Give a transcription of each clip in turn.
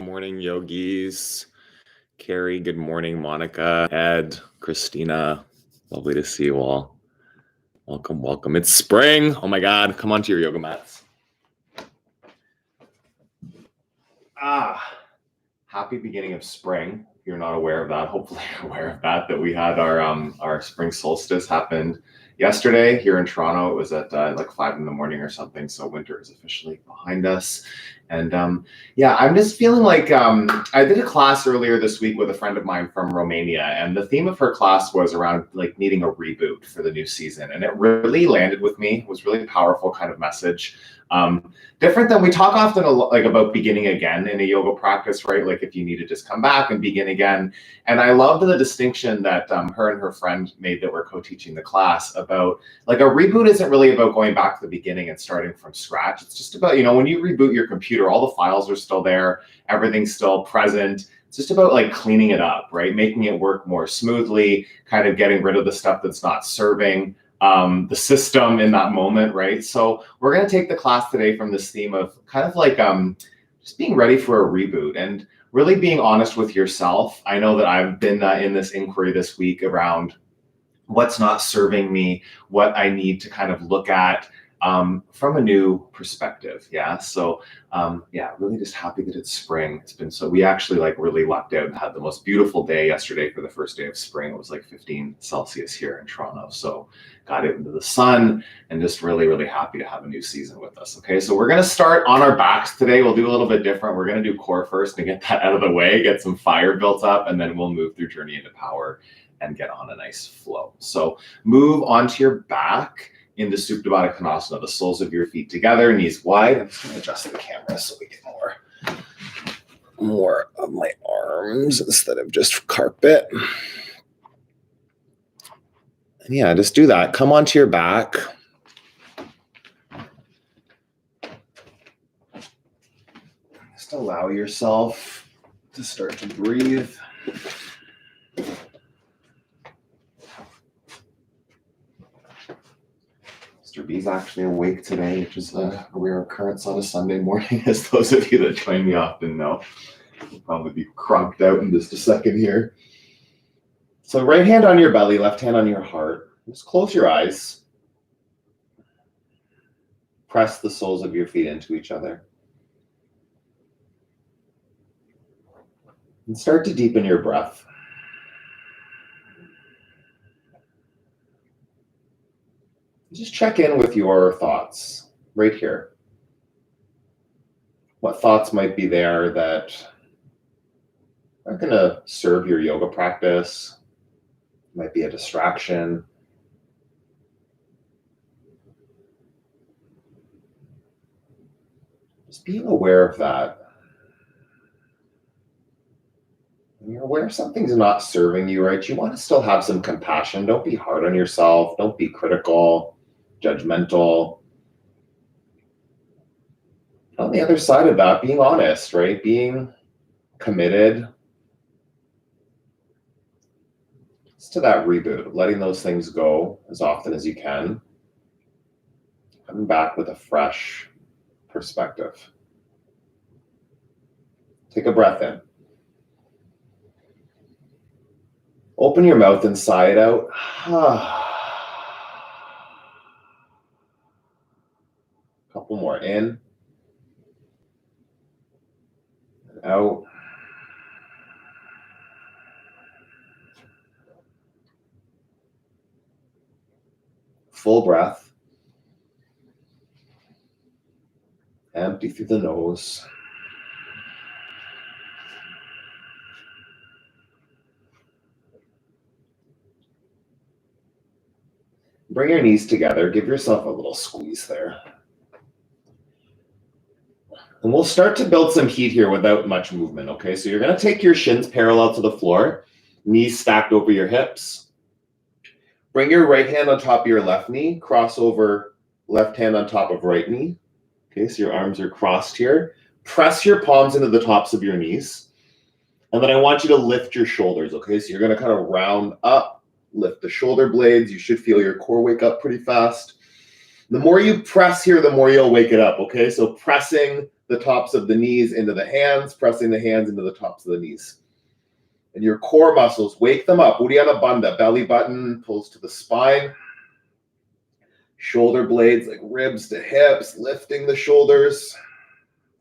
Good morning, yogis. Carrie, good morning. Monica, Ed, Christina. Lovely to see you all. Welcome, welcome. It's spring. Oh my God. Come onto your yoga mats. Happy beginning of spring. If you're not aware of that, hopefully you're aware of that we had our spring solstice happened yesterday here in Toronto. It was at like 5 in the morning or something. So winter is officially behind us. And yeah, I'm just feeling like I did a class earlier this week with a friend of mine from Romania, and the theme of her class was around like needing a reboot for the new season. And it really landed with me. It was really powerful kind of message. Different than we talk often like about beginning again in a yoga practice, right? Like if you need to just come back and begin again. And I loved the distinction that her and her friend made that were co-teaching the class about like a reboot isn't really about going back to the beginning and starting from scratch. It's just about, you know, when you reboot your computer, all the files are still there, everything's still present. It's just about like cleaning it up, right? Making it work more smoothly, kind of getting rid of the stuff that's not serving the system in that moment, right? So we're going to take the class today from this theme of kind of like just being ready for a reboot and really being honest with yourself. I know that I've been in this inquiry this week around what's not serving me, what I need to kind of look at from a new perspective. Yeah. So yeah, really just happy that it's spring. It's been so, we actually like really lucked out and had the most beautiful day yesterday for the first day of spring. It was like 15 Celsius here in Toronto. So got it into the sun and just really, really happy to have a new season with us. Okay. So we're going to start on our backs today. We'll do a little bit different. We're going to do core first to get that out of the way, get some fire built up, and then we'll move through Journey into Power and get on a nice flow. So move onto your back into Supta Baddha Konasana, the soles of your feet together, knees wide. I'm just going to adjust the camera so we get more of my arms instead of just carpet. And yeah, just do that. Come onto your back. Just allow yourself to start to breathe. Mr. B's actually awake today, which is a rare occurrence on a Sunday morning, as those of you that join me often know. We'll probably be crunked out in just a second here. So right hand on your belly, left hand on your heart. Just close your eyes. Press the soles of your feet into each other. And start to deepen your breath. Just check in with your thoughts right here. What thoughts might be there that aren't going to serve your yoga practice? Might be a distraction. Just being aware of that. When you're aware something's not serving you right, you want to still have some compassion. Don't be hard on yourself. Don't be critical, judgmental. On the other side of that, being honest, right? Being committed to that reboot, letting those things go as often as you can, coming back with a fresh perspective. Take a breath in. Open your mouth and sigh it out. Couple more in and out. Full breath. Empty through the nose. Bring your knees together. Give yourself a little squeeze there. And we'll start to build some heat here without much movement, okay? So you're going to take your shins parallel to the floor, knees stacked over your hips. Bring your right hand on top of your left knee, cross over left hand on top of right knee. Okay, so your arms are crossed here. Press your palms into the tops of your knees. And then I want you to lift your shoulders, okay? So you're going to kind of round up, lift the shoulder blades. You should feel your core wake up pretty fast. The more you press here, the more you'll wake it up, okay? So pressing the tops of the knees into the hands, pressing the hands into the tops of the knees. And your core muscles, wake them up. Uddiyana Bandha, belly button pulls to the spine. Shoulder blades like ribs to hips, lifting the shoulders.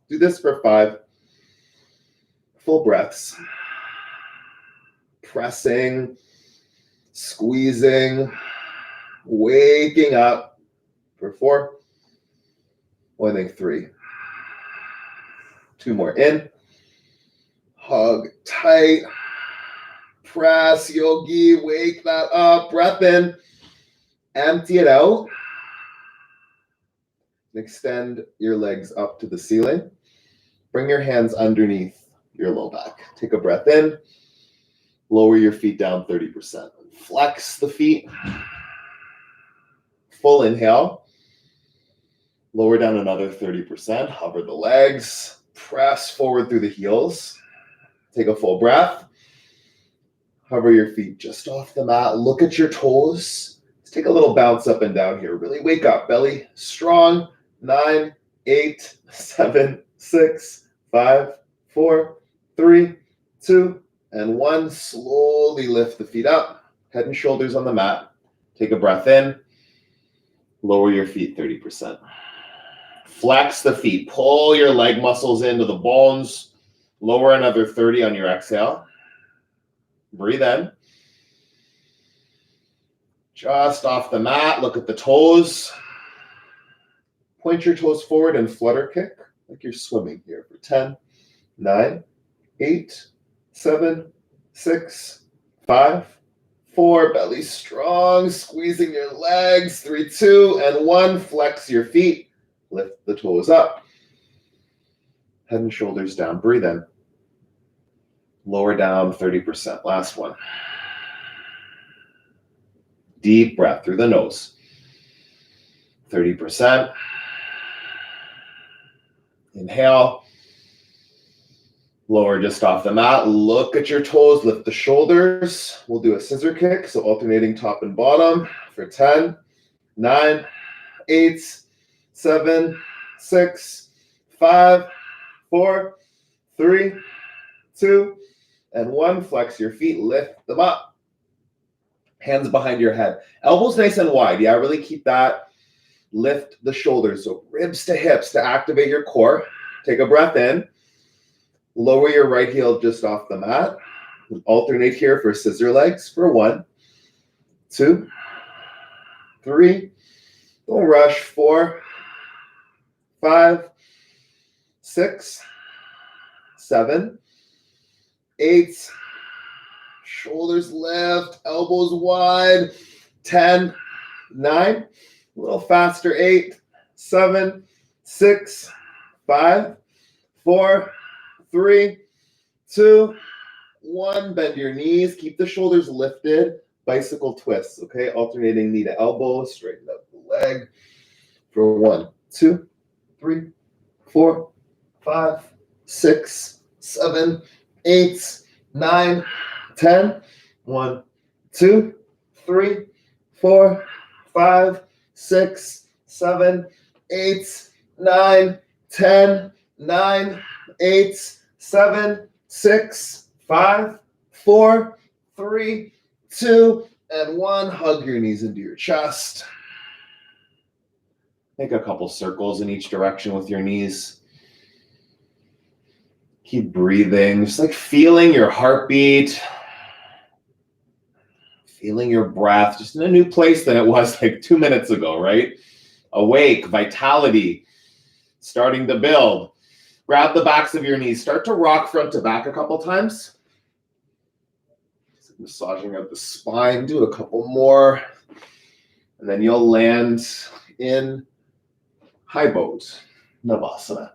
Do this for 5 full breaths. Pressing, squeezing, waking up for 4. Well, I think 3. 2 more in. Hug tight. Press, yogi, wake that up. Breath in. Empty it out. Extend your legs up to the ceiling. Bring your hands underneath your low back. Take a breath in. Lower your feet down 30%. Flex the feet. Full inhale. Lower down another 30%. Hover the legs. Press forward through the heels. Take a full breath. Hover your feet just off the mat. Look at your toes. Let's take a little bounce up and down here. Really wake up. Belly strong. 9, 8, 7, 6, 5, 4, 3, 2, and 1. Slowly lift the feet up. Head and shoulders on the mat. Take a breath in. Lower your feet 30%. Flex the feet. Pull your leg muscles into the bones. Lower another 30 on your exhale. Breathe in. Just off the mat. Look at the toes. Point your toes forward and flutter kick like you're swimming here for 10, 9, 8, 7, 6, 5, 4. Belly strong. Squeezing your legs. 3, 2, and 1. Flex your feet. Lift the toes up. Head and shoulders down. Breathe in. Lower down 30%. Last one. Deep breath through the nose. 30%. Inhale. Lower just off the mat. Look at your toes. Lift the shoulders. We'll do a scissor kick. So alternating top and bottom for 10, 9, 8, 7, 6, 5, 4, 3, 2, and 1. Flex your feet. Lift them up. Hands behind your head. Elbows nice and wide. Yeah, really keep that. Lift the shoulders. So ribs to hips to activate your core. Take a breath in. Lower your right heel just off the mat. Alternate here for scissor legs for 1, 2, 3. Don't rush. 4, 5, 6, 7, 8. Shoulders lift, elbows wide. 10, 9. A little faster. 8, 7, 6, 5, 4, 3, 2, 1. Bend your knees. Keep the shoulders lifted. Bicycle twists, okay? Alternating knee to elbow. Straighten up the leg for 1, 2, 3, 4, 5, 6, 7, 8, 9, 10. 1, 2, 3, 4, 5, 6, 7, 8, 9, 10. 9, 8, 7, 6, 5, 4, 3, 2, and 1. Hug your knees into your chest. Make a couple circles in each direction with your knees. Keep breathing, just like feeling your heartbeat, feeling your breath, just in a new place than it was like 2 minutes ago, right? Awake, vitality, starting to build. Grab the backs of your knees. Start to rock front to back a couple times. Just massaging out the spine. Do a couple more. And then you'll land in high boat, Navasana.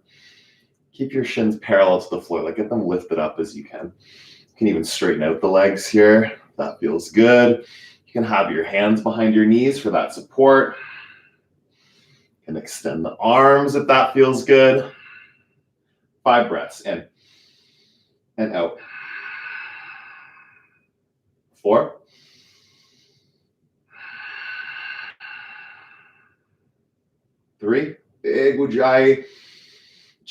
Keep your shins parallel to the floor. Like get them lifted up as you can. You can even straighten out the legs here. That feels good. You can have your hands behind your knees for that support. You can extend the arms if that feels good. 5 breaths in and out. 4. 3. Big Ujjayi.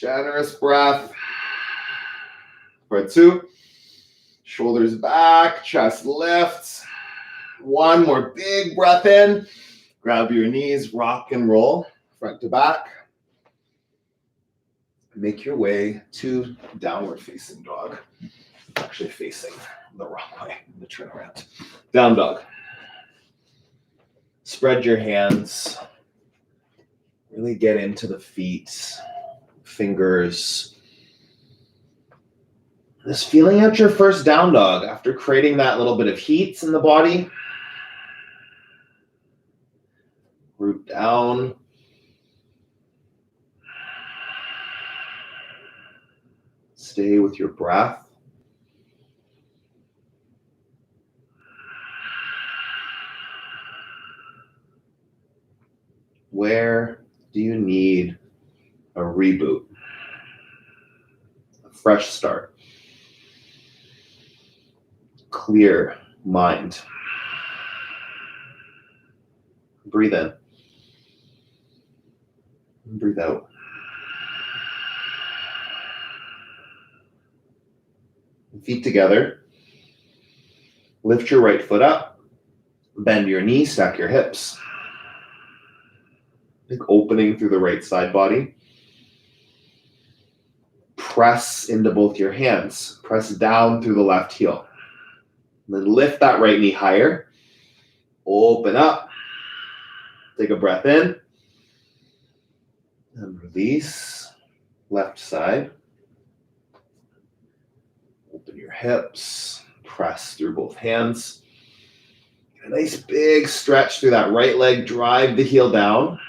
Generous breath. For 2. Shoulders back, chest lifts. 1 more big breath in. Grab your knees, rock and roll, front to back. Make your way to downward facing dog. Actually facing the wrong way. I'm gonna turn around. Down dog. Spread your hands. Really get into the feet, fingers. Just feeling out your first down dog after creating that little bit of heat in the body. Root down. Stay with your breath. Where do you need a reboot? A fresh start. Clear mind. Breathe in. Breathe out. Feet together. Lift your right foot up. Bend your knee, stack your hips. Big opening through the right side body. Press into both your hands. Press down through the left heel. And then lift that right knee higher. Open up. Take a breath in. And release. Left side. Open your hips. Press through both hands. Get a nice big stretch through that right leg. Drive the heel down.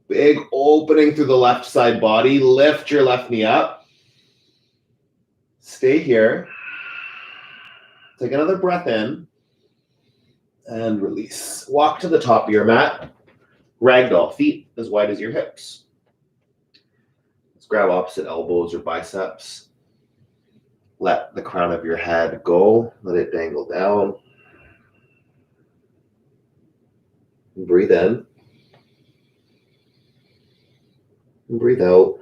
Big opening through the left side body. Lift your left knee up. Stay here. Take another breath in. And release. Walk to the top of your mat. Ragdoll, feet as wide as your hips. Let's grab opposite elbows or biceps. Let the crown of your head go. Let it dangle down. Breathe in. And breathe out.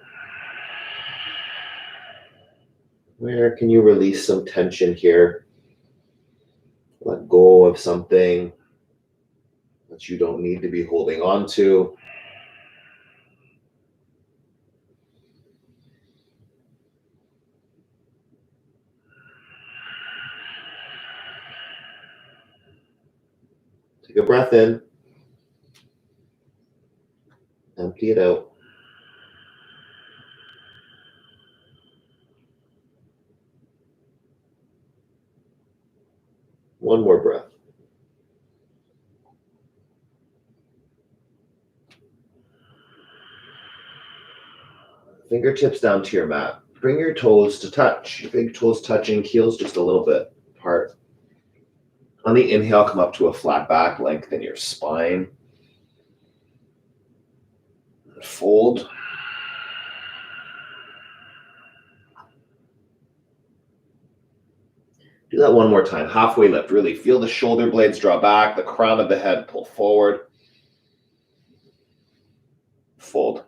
Where can you release some tension here? Let go of something that you don't need to be holding on to. Take a breath in. Empty it out. One more breath. Fingertips down to your mat. Bring your toes to touch. Your big toes touching, heels just a little bit apart. On the inhale, come up to a flat back, lengthen your spine. Fold. Do that one more time. Halfway lift. Really feel the shoulder blades draw back, the crown of the head pull forward. Fold.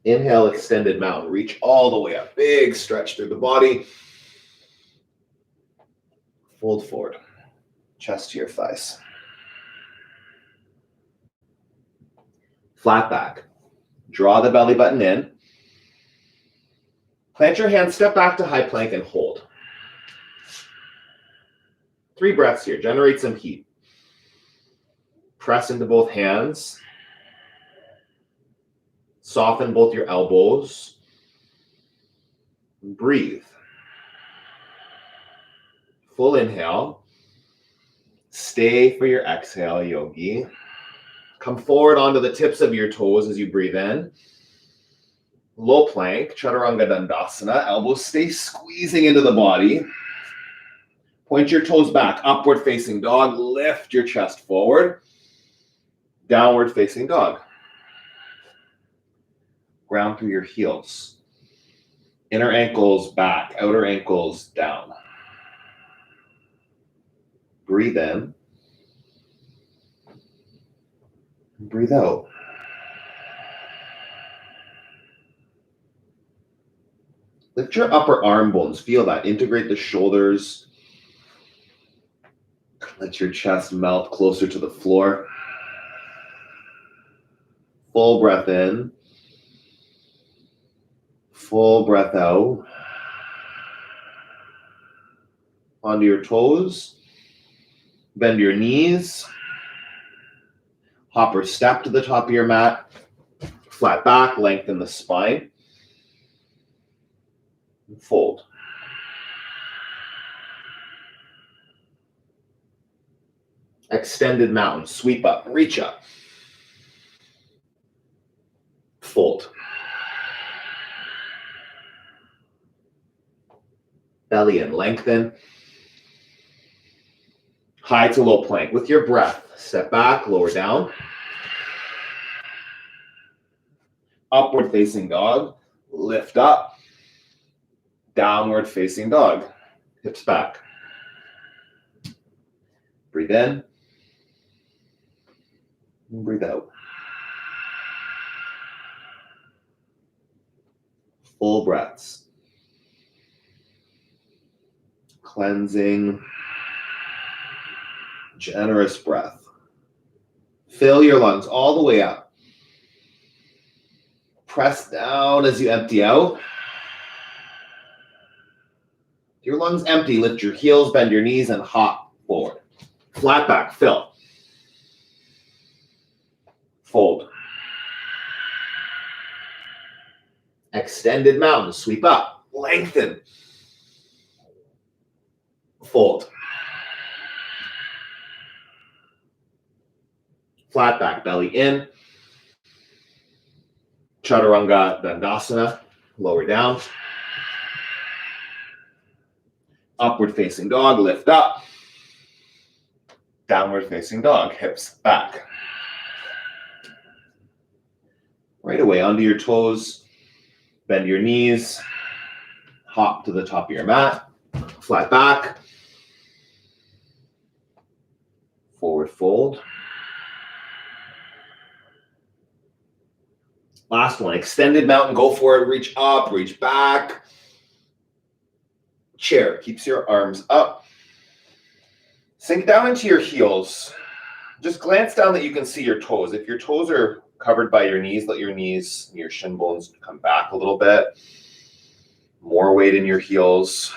Inhale, extended mountain. Reach all the way up. Big stretch through the body. Fold forward. Chest to your thighs. Flat back. Draw the belly button in. Plant your hands, step back to high plank and hold. 3 breaths here. Generate some heat. Press into both hands. Soften both your elbows. Breathe. Full inhale. Stay for your exhale, yogi. Come forward onto the tips of your toes as you breathe in. Low plank, Chaturanga Dandasana. Elbows stay squeezing into the body. Point your toes back, upward facing dog. Lift your chest forward. Downward facing dog. Ground through your heels. Inner ankles back, outer ankles down. Breathe in. Breathe out. Lift your upper arm bones. Feel that. Integrate the shoulders. Let your chest melt closer to the floor. Full breath in. Full breath out. Onto your toes. Bend your knees. Hop or step to the top of your mat. Flat back, lengthen the spine. Fold. Extended mountain. Sweep up. Reach up. Fold. Belly in. Lengthen. High to low plank. With your breath, step back, lower down. Upward facing dog. Lift up. Downward facing dog. Hips back. Breathe in. And breathe out. Full breaths. Cleansing. Generous breath. Fill your lungs all the way up. Press down as you empty out. Your lungs empty. Lift your heels, bend your knees, and hop forward. Flat back, fill. Fold. Extended mountain, sweep up, lengthen. Fold. Flat back, belly in. Chaturanga Dandasana, lower down. Upward facing dog, lift up. Downward facing dog, hips back. Right away, onto your toes. Bend your knees. Hop to the top of your mat. Flat back. Forward fold. Last one, extended mountain, go for it, reach up, reach back. Chair, keeps your arms up. Sink down into your heels. Just glance down that you can see your toes. If your toes are covered by your knees, let your knees, your shin bones come back a little bit. More weight in your heels.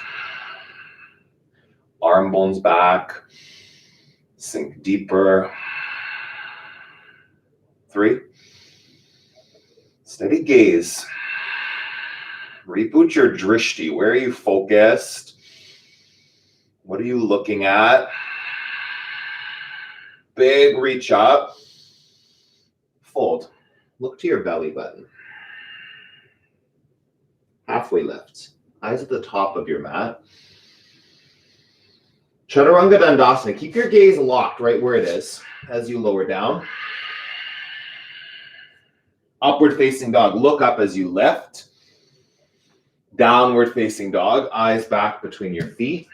Arm bones back. Sink deeper. 3. Steady gaze. Reboot your drishti. Where are you focused? What are you looking at? Big reach up. Fold. Look to your belly button. Halfway lift. Eyes at the top of your mat. Chaturanga Dandasana. Keep your gaze locked right where it is as you lower down. Upward facing dog. Look up as you lift. Downward facing dog. Eyes back between your feet.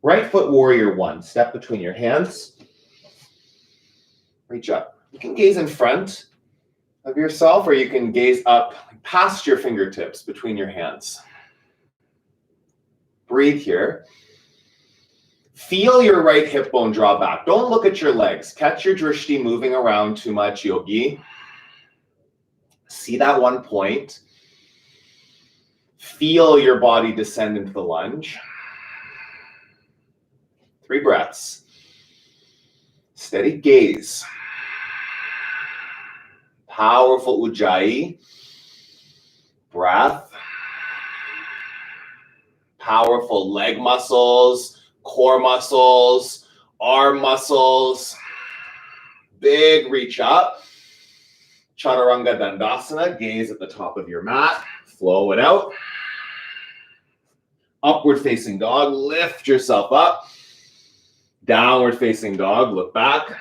Right foot warrior 1. Step between your hands. Reach up. You can gaze in front of yourself, or you can gaze up past your fingertips between your hands. Breathe here. Feel your right hip bone draw back. Don't look at your legs. Catch your drishti moving around too much, yogi. See that one point. Feel your body descend into the lunge. 3 breaths. Steady gaze. Powerful ujjayi. Breath. Powerful leg muscles, core muscles, arm muscles. Big reach up. Chaturanga Dandasana. Gaze at the top of your mat. Flow it out. Upward facing dog. Lift yourself up. Downward facing dog. Look back.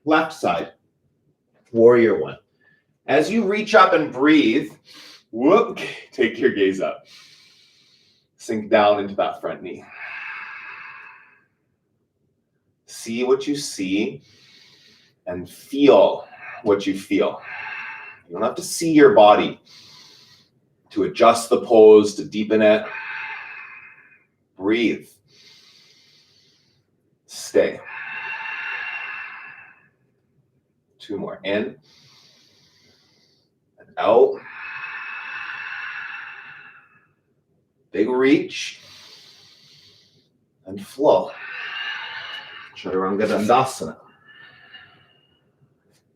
Left side. Warrior 1. As you reach up and breathe, whoop, take your gaze up. Sink down into that front knee. See what you see and feel what you feel. You don't have to see your body to adjust the pose, to deepen it. Breathe. Stay. 2 more. In and out. Big reach and flow. Chaturanga Dandasana.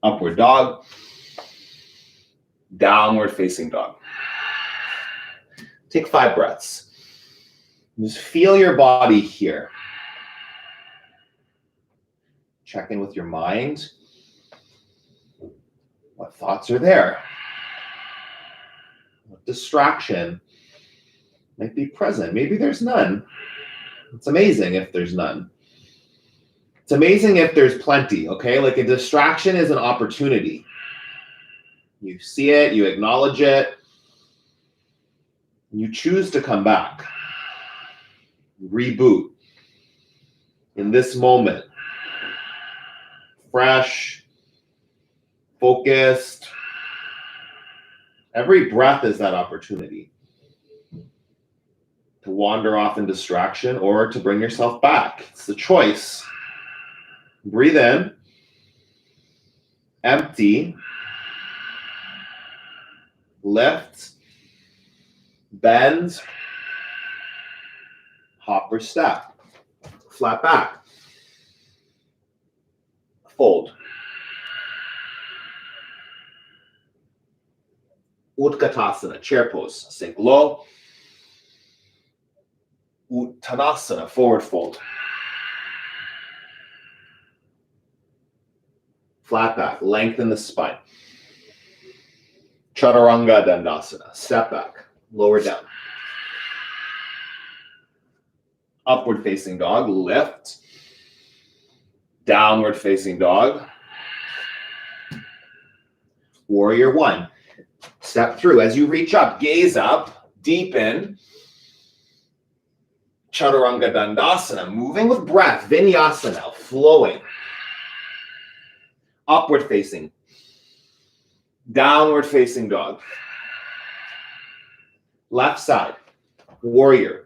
Upward dog. Downward facing dog. Take 5 breaths. Just feel your body here. Check in with your mind. What thoughts are there? What distraction might be present? Maybe there's none. It's amazing if there's none. It's amazing if there's plenty, okay? Like a distraction is an opportunity. You see it, you acknowledge it, you choose to come back. Reboot. In this moment. Fresh, focused. Every breath is that opportunity to wander off in distraction or to bring yourself back. It's the choice. Breathe in, empty, lift, bend, hop or step, flat back, fold. Utkatasana, chair pose, sink low. Uttanasana, forward fold. Flat back, lengthen the spine. Chaturanga Dandasana, step back, lower down. Upward facing dog, lift. Downward facing dog. Warrior 1. Step through. As you reach up, gaze up, deepen. Chaturanga Dandasana, moving with breath. Vinyasa now, flowing. Upward facing. Downward facing dog. Left side. Warrior.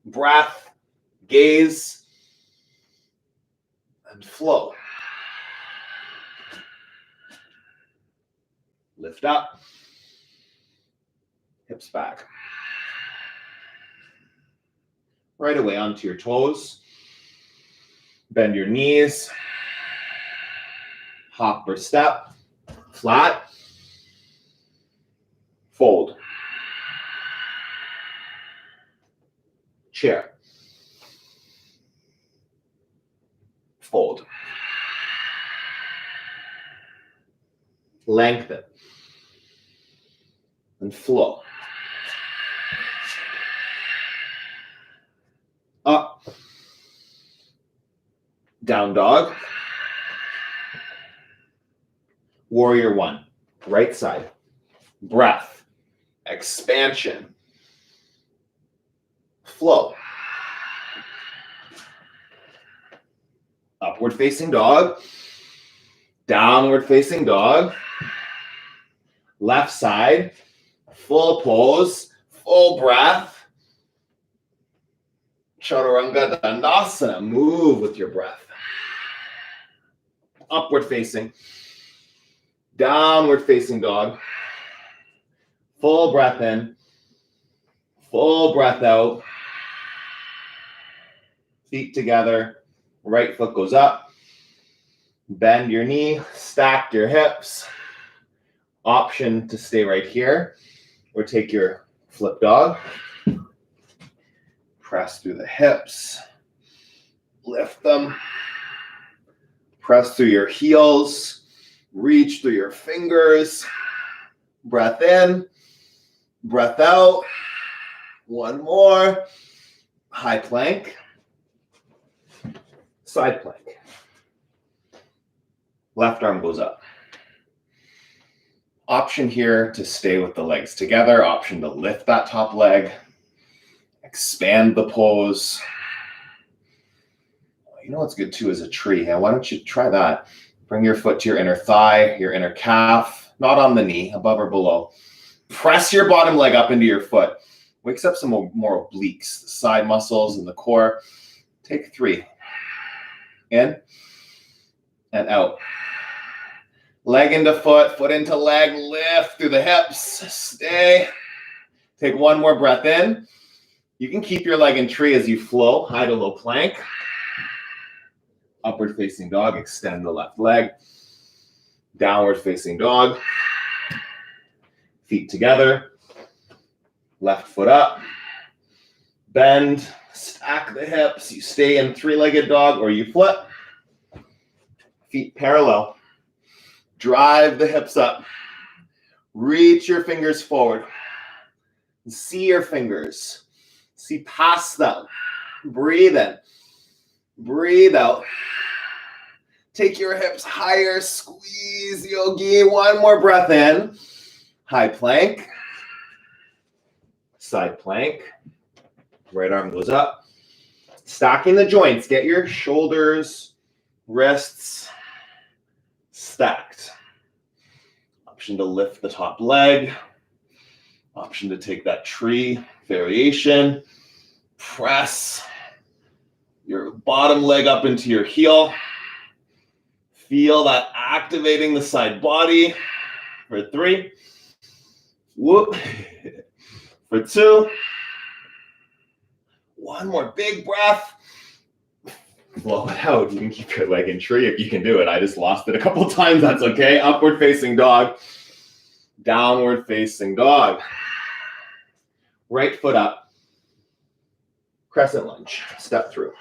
Breath, gaze, and flow. Lift up. Hips back. Right away onto your toes. Bend your knees. Hop or step. Flat. Fold. Chair. Fold. Lengthen. And flow. Up. Down dog. Warrior 1. Right side. Breath. Expansion. Flow. Upward facing dog. Downward facing dog. Left side. Full pose. Full breath. Chaturanga Dandasana. Move with your breath. Upward facing. Downward facing dog. Full breath in. Full breath out. Feet together. Right foot goes up. Bend your knee. Stack your hips. Option to stay right here or take your flip dog. Press through the hips. Lift them. Press through your heels. Reach through your fingers. Breath in. Breath out. One more. High plank. Side plank. Left arm goes up. Option here to stay with the legs together. Option to lift that top leg. Expand the pose. You know what's good too is a tree. Yeah, why don't you try that? Bring your foot to your inner thigh, your inner calf, not on the knee, above or below. Press your bottom leg up into your foot. Wakes up some more obliques, the side muscles and the core. Take 3. In and out. Leg into foot, foot into leg, lift through the hips, stay. Take 1 more breath in. You can keep your leg in tree as you flow, high to low plank. Upward facing dog, extend the left leg. Downward facing dog. Feet together. Left foot up. Bend, stack the hips. You stay in 3-legged dog or you flip. Feet parallel. Drive the hips up. Reach your fingers forward. See your fingers. See past them. Breathe in. Breathe out. Take your hips higher. Squeeze, yogi. 1 more breath in. High plank. Side plank. Right arm goes up. Stacking the joints. Get your shoulders, wrists stacked. Option to lift the top leg. Option to take that tree variation. Press your bottom leg up into your heel. Feel that activating the side body. For 3. Whoop. For 2. 1 more big breath. Blow it out. You can keep your leg in tree if you can do it. I just lost it a couple times. That's okay. Upward facing dog. Downward facing dog. Right foot up. Crescent lunge. Step through.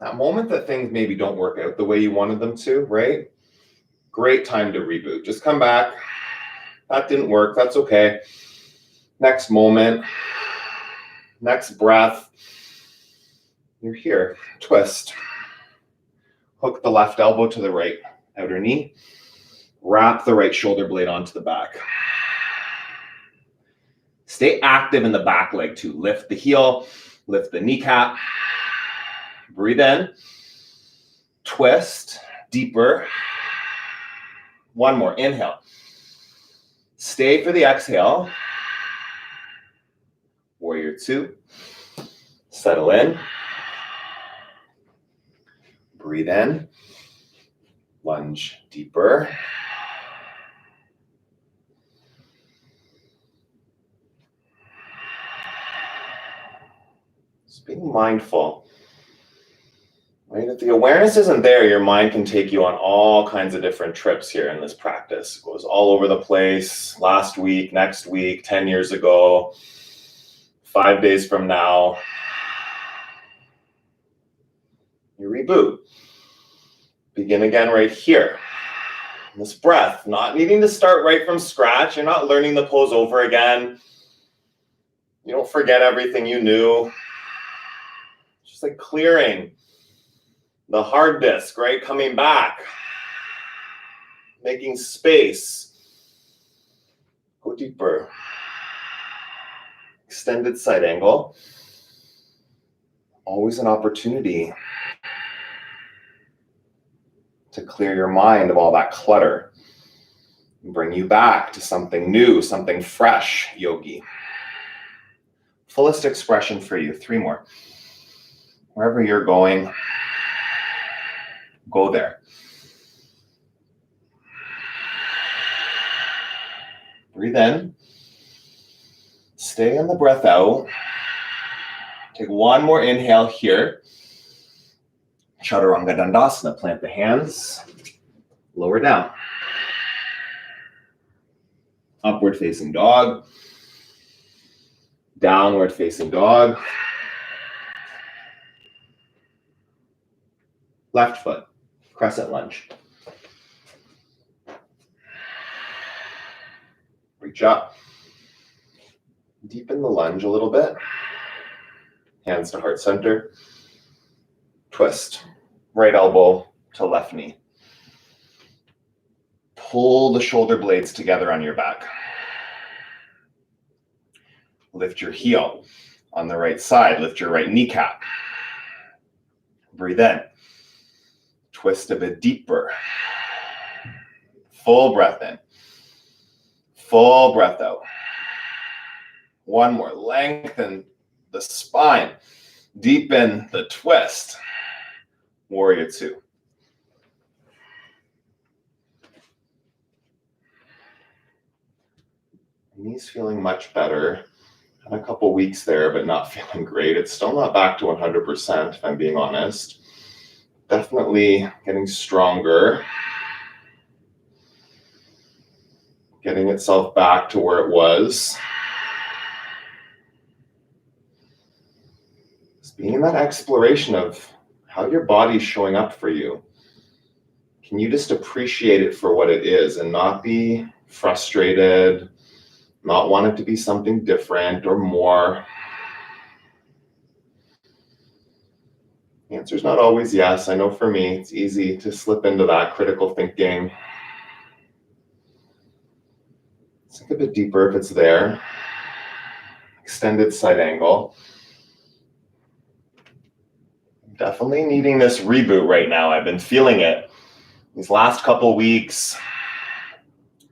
That moment that things maybe don't work out the way you wanted them to, right? Great time to reboot. Just come back. That didn't work. That's okay. Next moment. Next breath. You're here. Twist. Hook the left elbow to the right outer knee. Wrap the right shoulder blade onto the back. Stay active in the back leg too. Lift the heel, lift the kneecap. Breathe in. Twist. Deeper. 1 more. Inhale. Stay for the exhale. Warrior 2. Settle in. Breathe in. Lunge deeper. Just being mindful. Right? If the awareness isn't there, your mind can take you on all kinds of different trips here in this practice. It goes all over the place. Last week, next week, 10 years ago, 5 days from now. You reboot. Begin again right here. This breath, not needing to start right from scratch. You're not learning the pose over again. You don't forget everything you knew. It's just like clearing the hard disk, right? Coming back. Making space. Go deeper. Extended side angle. Always an opportunity to clear your mind of all that clutter and bring you back to something new, something fresh, yogi. Fullest expression for you. 3 more. Wherever you're going, go there. Breathe in. Stay on the breath out. Take 1 more inhale here. Chaturanga Dandasana. Plant the hands. Lower down. Upward facing dog. Downward facing dog. Left foot. Crescent lunge. Reach up. Deepen the lunge a little bit. Hands to heart center. Twist. Right elbow to left knee. Pull the shoulder blades together on your back. Lift your heel on the right side. Lift your right kneecap. Breathe in. Twist a bit deeper. Full breath in. Full breath out. One more. Lengthen the spine. Deepen the twist. Warrior two. Knees feeling much better. Had a couple weeks there, but not feeling great. It's still not back to 100%, if I'm being honest. Definitely getting stronger. Getting itself back to where it was. Just being in that exploration of how your body's showing up for you. Can you just appreciate it for what it is and not be frustrated, not want it to be something different or more? The answer's not always yes. I know for me, it's easy to slip into that critical thinking. Sink a bit deeper if it's there. Extended side angle. Definitely needing this reboot right now. I've been feeling it. These last couple weeks,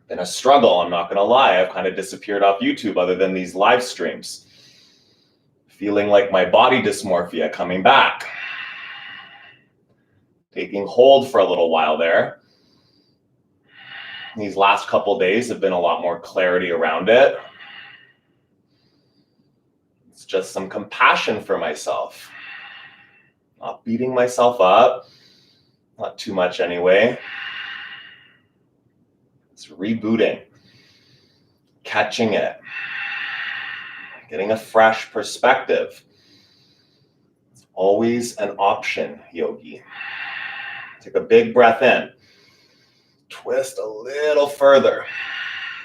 been a struggle, I'm not gonna lie. I've kind of disappeared off YouTube other than these live streams. Feeling like my body dysmorphia coming back. Taking hold for a little while there. These last couple days have been a lot more clarity around it. It's just some compassion for myself. Not beating myself up. Not too much anyway. It's rebooting. Catching it. Getting a fresh perspective. It's always an option, yogi. Take a big breath in. Twist a little further.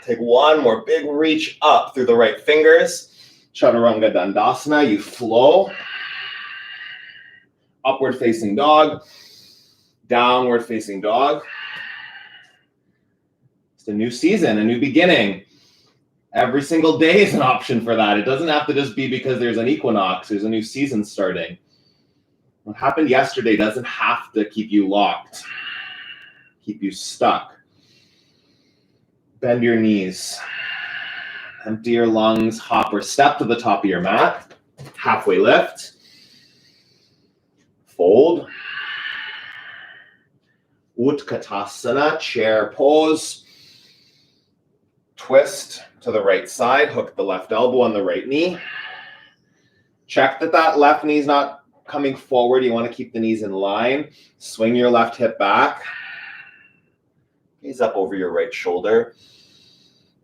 Take one more big reach up through the right fingers. Chaturanga Dandasana, you flow. Upward facing dog. Downward facing dog. It's a new season, a new beginning. Every single day is an option for that. It doesn't have to just be because there's an equinox, there's a new season starting. What happened yesterday doesn't have to keep you locked, keep you stuck. Bend your knees. Empty your lungs, hop or step to the top of your mat. Halfway lift. Fold. Utkatasana, chair pose. Twist to the right side, hook the left elbow on the right knee. Check that that left knee is not coming forward. You want to keep the knees in line. Swing your left hip back. Gaze up over your right shoulder.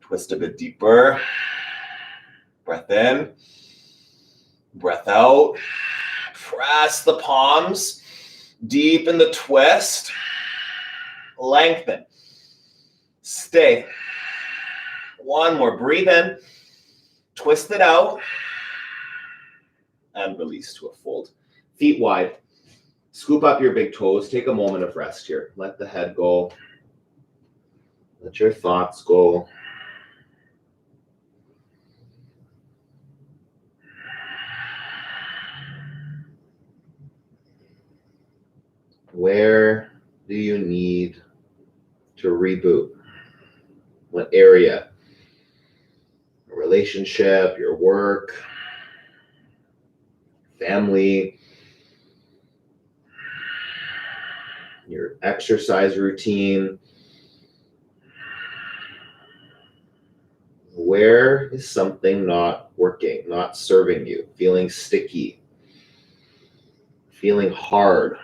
Twist a bit deeper. Breath in. Breath out. Press the palms. Deepen the twist. Lengthen. Stay. One more. Breathe in. Twist it out. And release to a fold. Feet wide. Scoop up your big toes. Take a moment of rest here. Let the head go. Let your thoughts go. Where do you need to reboot? What area? Your relationship, your work, family, your exercise routine. Where is something not working, not serving you, feeling sticky, feeling hard?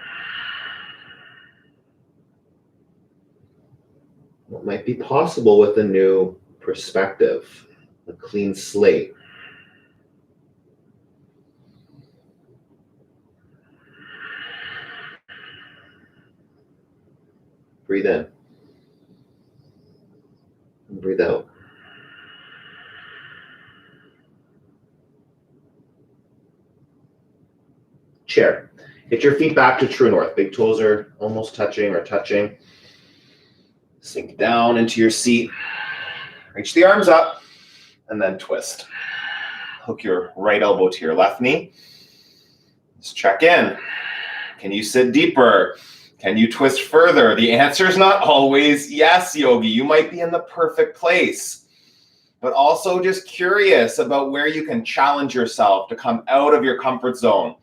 What might be possible with a new perspective, a clean slate? Breathe in. And breathe out. Chair. Get your feet back to true north. Big toes are almost touching or touching. Sink down into your seat. Reach the arms up and then twist. Hook your right elbow to your left knee. Just check in. Can you sit deeper? Can you twist further? The answer is not always yes, yogi. You might be in the perfect place, but also just curious about where you can challenge yourself to come out of your comfort zone,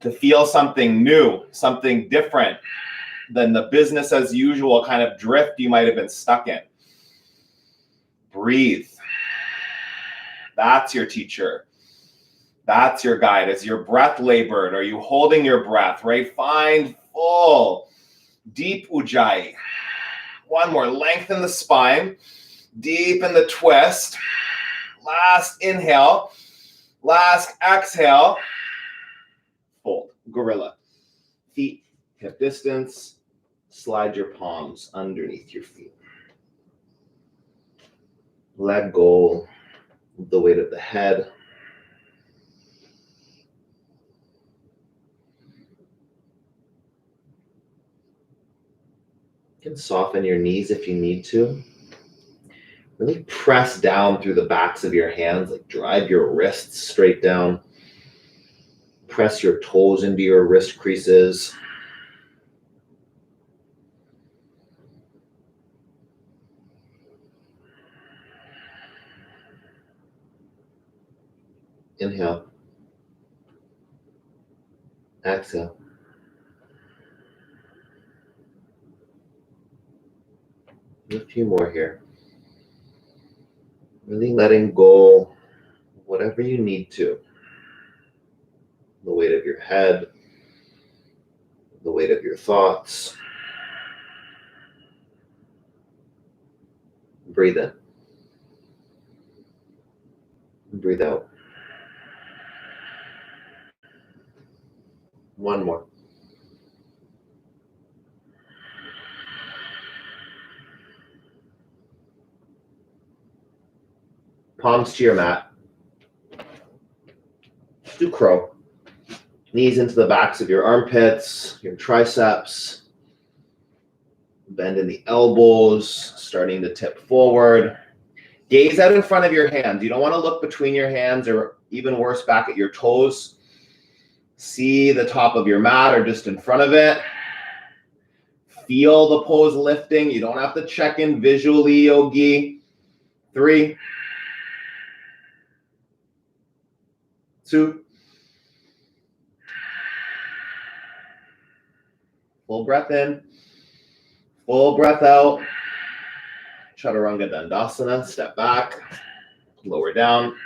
to feel something new, something different than the business as usual kind of drift you might have been stuck in. Breathe. That's your teacher. That's your guide. Is your breath labored? Are you holding your breath, right? Find full, deep ujjayi. One more. Lengthen the spine. Deep in the twist. Last inhale. Last exhale. Fold. Gorilla. Feet hip distance. Slide your palms underneath your feet. Let go of the weight of the head. You can soften your knees if you need to. Really press down through the backs of your hands, like drive your wrists straight down. Press your toes into your wrist creases. Inhale. Exhale. A few more here. Really letting go whatever you need to. The weight of your head, the weight of your thoughts. Breathe in. Breathe out. One more. Palms to your mat. Do crow. Knees into the backs of your armpits, your triceps. Bend in the elbows, starting to tip forward. Gaze out in front of your hands. You don't want to look between your hands or even worse, back at your toes. See the top of your mat or just in front of it. Feel the pose lifting. You don't have to check in visually, yogi. 3, 2. Full breath in. Full breath out. Chaturanga Dandasana. Step back. Lower down.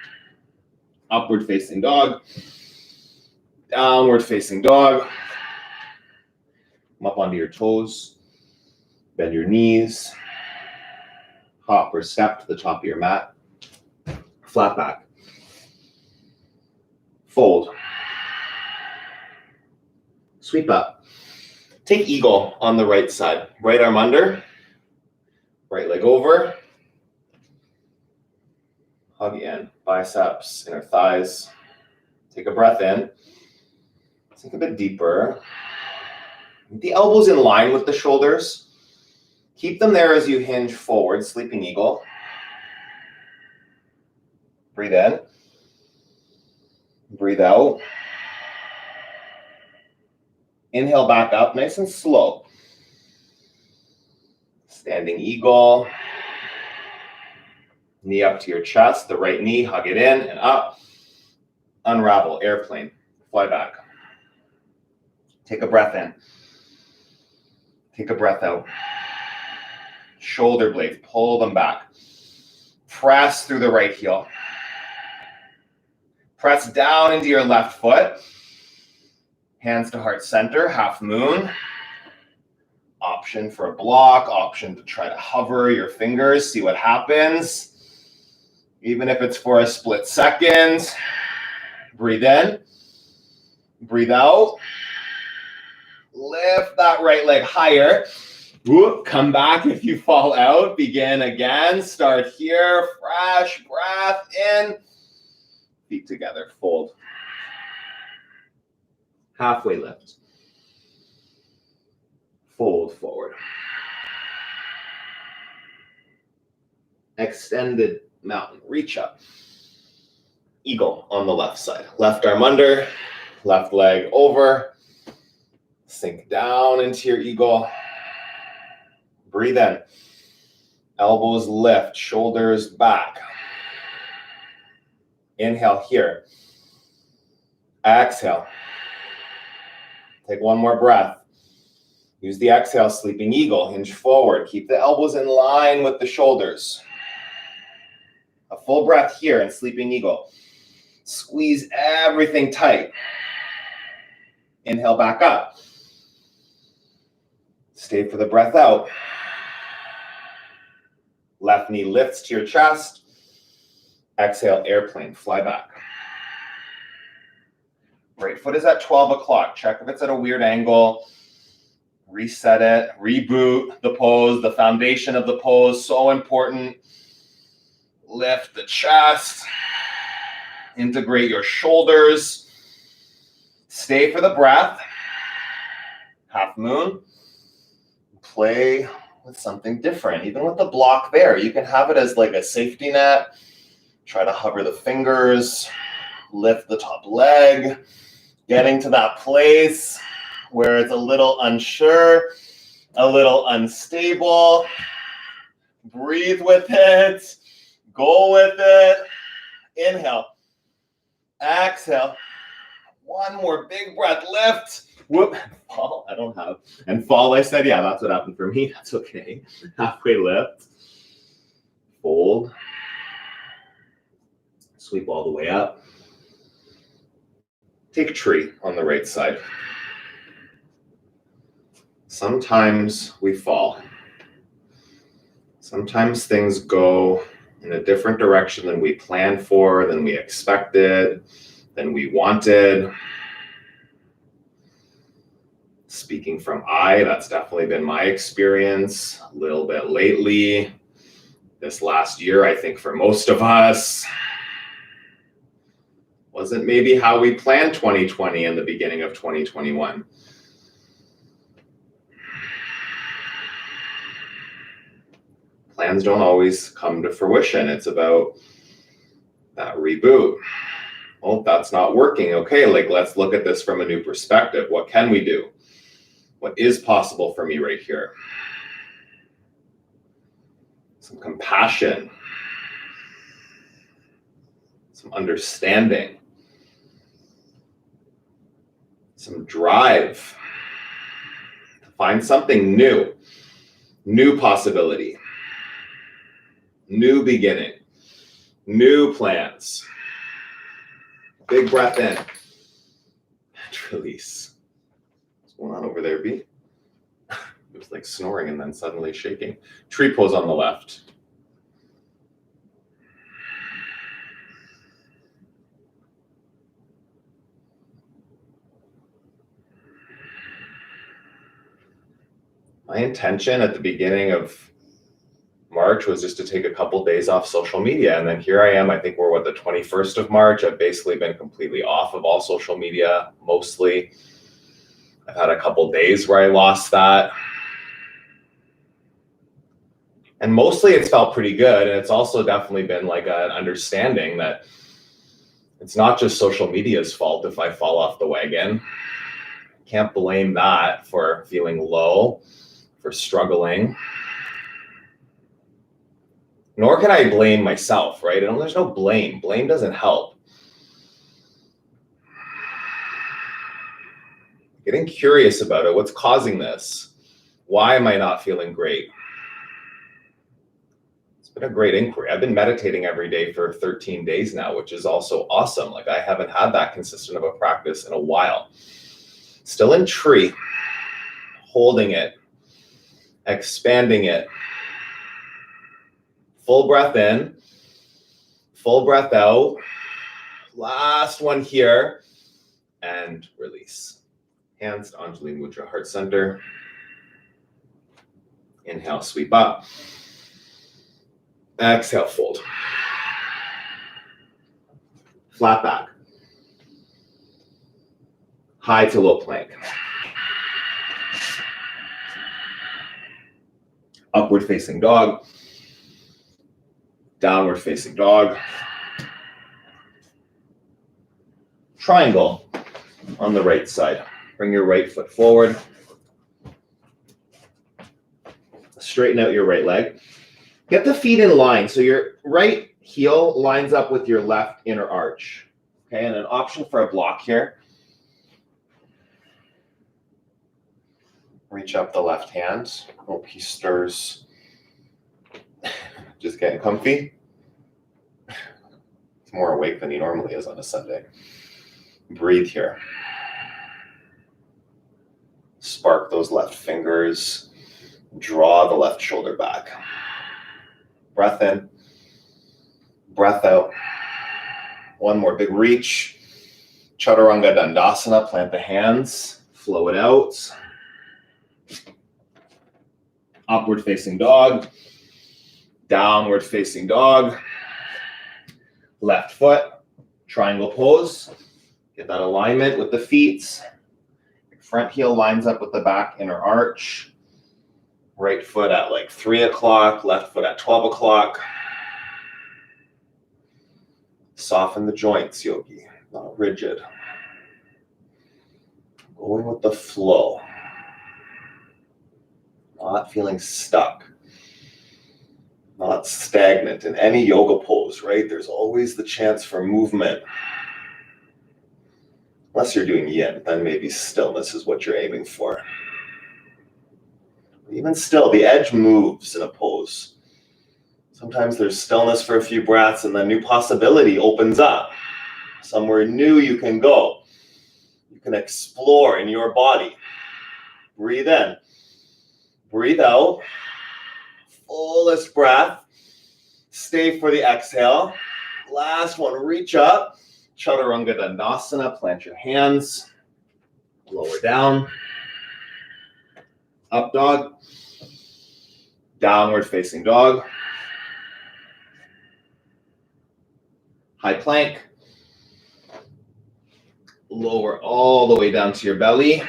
Upward facing dog. Downward facing dog. Come up onto your toes. Bend your knees. Hop or step to the top of your mat. Flat back. Fold. Sweep up. Take eagle on the right side. Right arm under. Right leg over. Hug in. Biceps, inner thighs. Take a breath in. Sink a bit deeper. The elbows in line with the shoulders. Keep them there as you hinge forward, sleeping eagle. Breathe in. Breathe out. Inhale back up, nice and slow. Standing eagle. Knee up to your chest, the right knee, hug it in and up. Unravel, airplane, fly back. Take a breath in. Take a breath out. Shoulder blades, pull them back. Press through the right heel. Press down into your left foot. Hands to heart center, half moon. Option for a block, option to try to hover your fingers, see what happens. Even if it's for a split second. Breathe in. Breathe out. Lift that right leg higher. Whoop, come back if you fall out. Begin again. Start here. Fresh breath in. Feet together. Fold. Halfway lift. Fold forward. Extended mountain. Reach up. Eagle on the left side. Left arm under. Left leg over. Sink down into your eagle. Breathe in. Elbows lift, shoulders back. Inhale here. Exhale. Take one more breath. Use the exhale, sleeping eagle. Hinge forward. Keep the elbows in line with the shoulders. A full breath here in sleeping eagle. Squeeze everything tight. Inhale back up. Stay for the breath out. Left knee lifts to your chest. Exhale, airplane, fly back. Right foot is at 12 o'clock. Check if it's at a weird angle. Reset it, reboot the pose, the foundation of the pose, so important. Lift the chest. Integrate your shoulders. Stay for the breath. Half moon. Play with something different. Even with the block there, you can have it as like a safety net. Try to hover the fingers. Lift the top leg. Getting to that place where it's a little unsure, a little unstable. Breathe with it. Go with it. Inhale. Exhale. One more big breath. Lift. Whoop. Fall. I don't have. And fall, I said, yeah, that's what happened for me. That's okay. Halfway lift. Fold. Sweep all the way up. Take tree on the right side. Sometimes we fall. Sometimes things go in a different direction than we planned for, than we expected, than we wanted. Speaking from that's definitely been my experience a little bit lately. This last year, I think for most of us, wasn't maybe how we planned 2020 and the beginning of 2021. Plans don't always come to fruition. It's about that reboot. Oh, that's not working. Okay, let's look at this from a new perspective. What can we do? What is possible for me right here? Some compassion. Some understanding. Some drive. To find something new. New possibility. New beginning. New plans. Big breath in. And release. What's going on over there, B? It was like snoring and then suddenly shaking. Tree pose on the left. My intention at the beginning of March was just to take a couple days off social media. And then here I am, I think we're the 21st of March. I've basically been completely off of all social media, mostly. I've had a couple days where I lost that. And mostly it's felt pretty good. And it's also definitely been like an understanding that it's not just social media's fault if I fall off the wagon. Can't blame that for feeling low, for struggling. Nor can I blame myself, right? And there's no blame. Blame doesn't help. Getting curious about it. What's causing this? Why am I not feeling great? It's been a great inquiry. I've been meditating every day for 13 days now, which is also awesome. I haven't had that consistent of a practice in a while. Still in tree. Holding it. Expanding it. Full breath in, full breath out. Last one here, and release. Hands to Anjali Mudra, heart center. Inhale, sweep up. Exhale, fold. Flat back. High to low plank. Upward facing dog. Downward facing dog. Triangle on the right side. Bring your right foot forward. Straighten out your right leg. Get the feet in line. So your right heel lines up with your left inner arch. Okay, and an option for a block here. Reach up the left hand. Hope he stirs. Just getting comfy. He's more awake than he normally is on a Sunday. Breathe here. Spark those left fingers. Draw the left shoulder back. Breath in. Breath out. One more big reach. Chaturanga Dandasana. Plant the hands. Flow it out. Upward facing dog. Downward facing dog. Left foot. Triangle pose. Get that alignment with the feet. Front heel lines up with the back inner arch. Right foot at like 3 o'clock, left foot at 12 o'clock. Soften the joints, yogi, not rigid. Going with the flow. Not feeling stuck. Not stagnant in any yoga pose, right? There's always the chance for movement. Unless you're doing yin, then maybe stillness is what you're aiming for. Even still, the edge moves in a pose. Sometimes there's stillness for a few breaths and then new possibility opens up. Somewhere new you can go. You can explore in your body. Breathe in. Breathe out. Fullest breath. Stay for the exhale. Last one, reach up. Chaturanga Dandasana, plant your hands, lower down, up dog, downward facing dog, high plank, lower all the way down to your belly,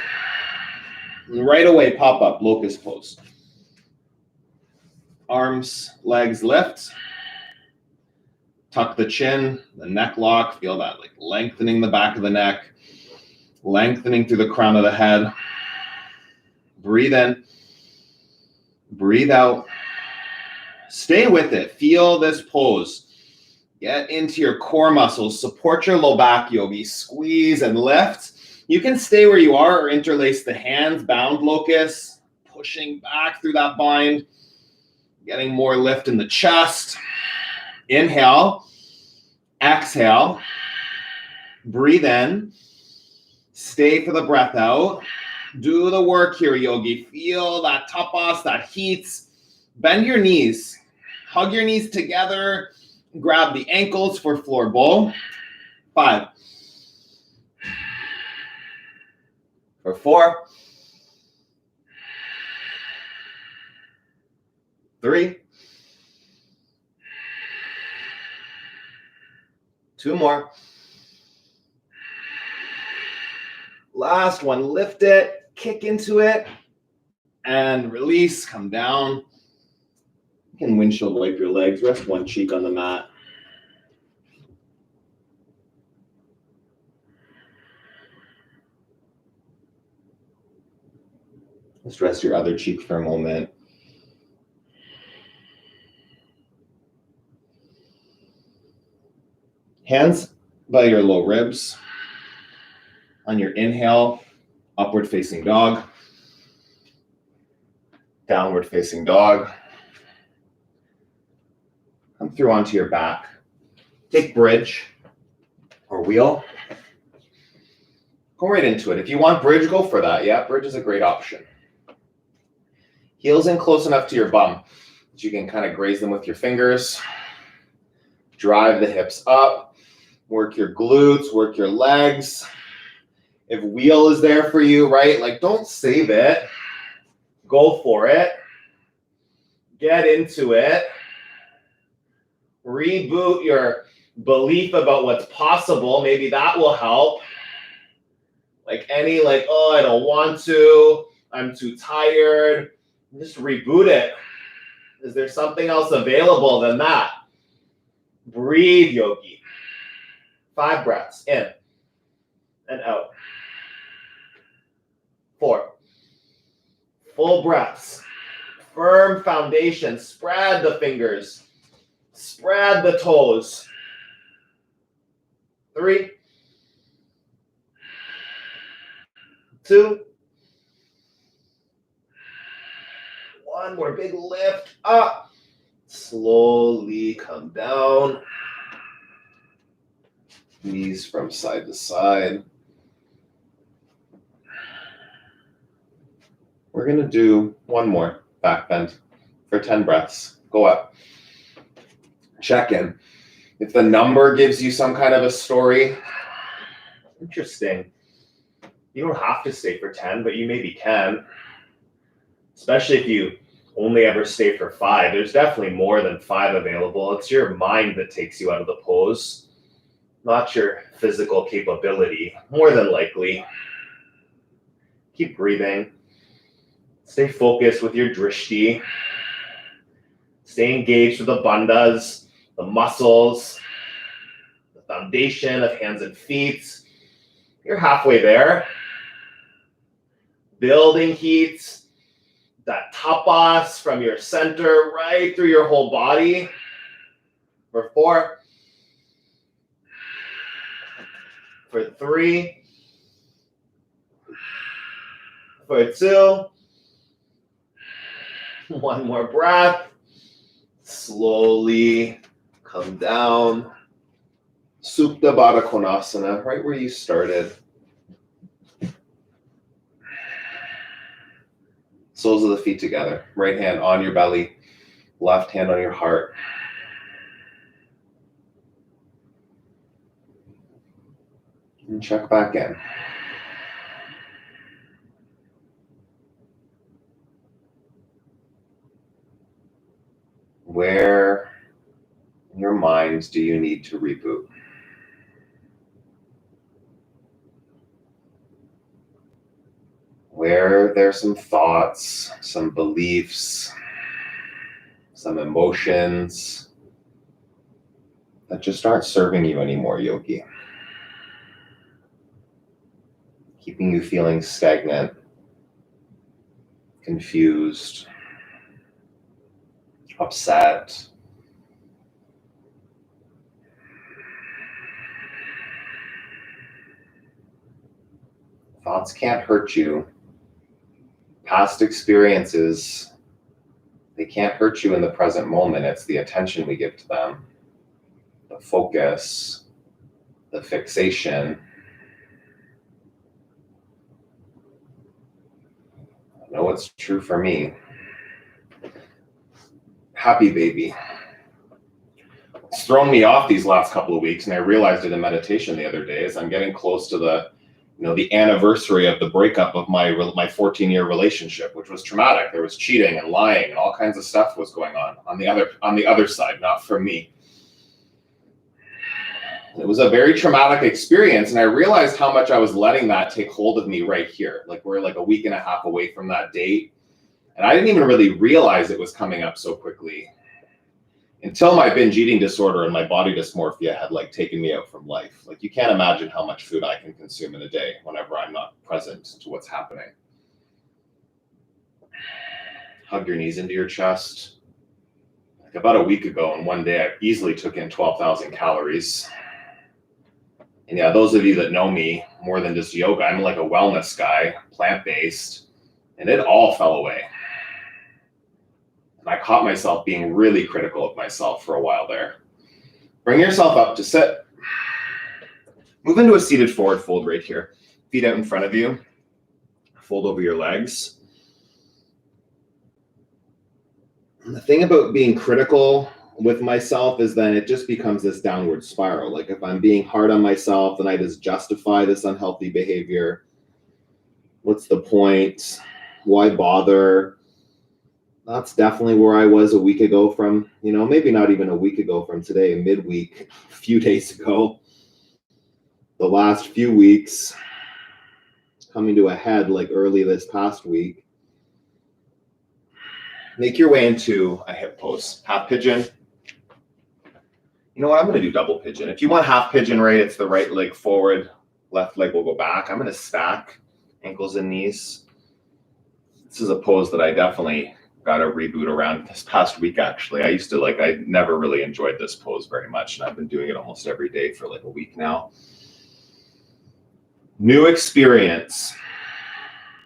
and right away pop up, locust pose. Arms, legs lift. Tuck the chin, the neck lock, feel that like lengthening the back of the neck, lengthening through the crown of the head. Breathe in, breathe out. Stay with it, feel this pose. Get into your core muscles, support your low back, yogi, squeeze and lift. You can stay where you are or interlace the hands, bound locust, pushing back through that bind, getting more lift in the chest. Inhale, exhale, breathe in, stay for the breath out. Do the work here, yogi. Feel that tapas, that heat. Bend your knees, hug your knees together, grab the ankles for floor bowl. 5. For 4. 3. 2 more. Last one, lift it, kick into it, and release, come down. You can windshield wipe your legs, rest one cheek on the mat. Just rest your other cheek for a moment. Hands by your low ribs. On your inhale, upward facing dog. Downward facing dog. Come through onto your back. Take bridge or wheel. Go right into it. If you want bridge, go for that. Yeah, bridge is a great option. Heels in close enough to your bum that you can kind of graze them with your fingers. Drive the hips up. Work your glutes, work your legs. If wheel is there for you, right? Like, don't save it. Go for it. Get into it. Reboot your belief about what's possible. Maybe that will help. Like oh, I don't want to. I'm too tired. Just reboot it. Is there something else available than that? Breathe, yogi. 5 breaths in and out. 4. Full breaths. Firm foundation. Spread the fingers. Spread the toes. 3, 2, 1 more big lift up. Slowly come down. Knees from side to side. We're going to do one more back bend for 10 breaths. Go up. Check in. If the number gives you some kind of a story, interesting. You don't have to stay for 10, but you maybe can. Especially if you only ever stay for 5. There's definitely more than 5 available. It's your mind that takes you out of the pose, not your physical capability, more than likely. Keep breathing. Stay focused with your drishti. Stay engaged with the bandhas, the muscles, the foundation of hands and feet. You're halfway there. Building heat. That tapas from your center right through your whole body. For 4. For 3. For 2. One more breath. Slowly come down. Supta Baddha Konasana, right where you started. Soles of the feet together. Right hand on your belly. Left hand on your heart. And check back in. Where in your mind do you need to reboot? Where there's some thoughts, some beliefs, some emotions that just aren't serving you anymore, yogi. Keeping you feeling stagnant, confused, upset. Thoughts can't hurt you. Past experiences, they can't hurt you in the present moment. It's the attention we give to them, the focus, the fixation. I know it's true for me. Happy baby. It's thrown me off these last couple of weeks, and I realized it in meditation the other day as I'm getting close to the anniversary of the breakup of my 14-year relationship, which was traumatic. There was cheating and lying and all kinds of stuff was going on the other side, not from me. It was a very traumatic experience, and I realized how much I was letting that take hold of me right here. Like we're like a week and a half away from that date, and I didn't even really realize it was coming up so quickly until my binge eating disorder and my body dysmorphia had like taken me out from life. Like you can't imagine how much food I can consume in a day whenever I'm not present to what's happening. Hug your knees into your chest. Like about a week ago and one day I easily took in 12,000 calories. And yeah, those of you that know me more than just yoga, I'm like a wellness guy, plant-based, and it all fell away. And I caught myself being really critical of myself for a while there. Bring yourself up to sit. Move into a seated forward fold right here. Feet out in front of you. Fold over your legs. And the thing about being critical with myself is then it just becomes this downward spiral. Like if I'm being hard on myself, then I just justify this unhealthy behavior. What's the point? Why bother? That's definitely where I was a week ago from, maybe not even a week ago from today, midweek, a few days ago. The last few weeks coming to a head like early this past week. Make your way into a hip pose. Half pigeon. You know what? I'm going to do double pigeon. If you want half pigeon it's the right leg forward, left leg will go back. I'm going to stack ankles and knees. This is a pose that I definitely got a reboot around this past week, actually. I never really enjoyed this pose very much, and I've been doing it almost every day for like a week now. New experience.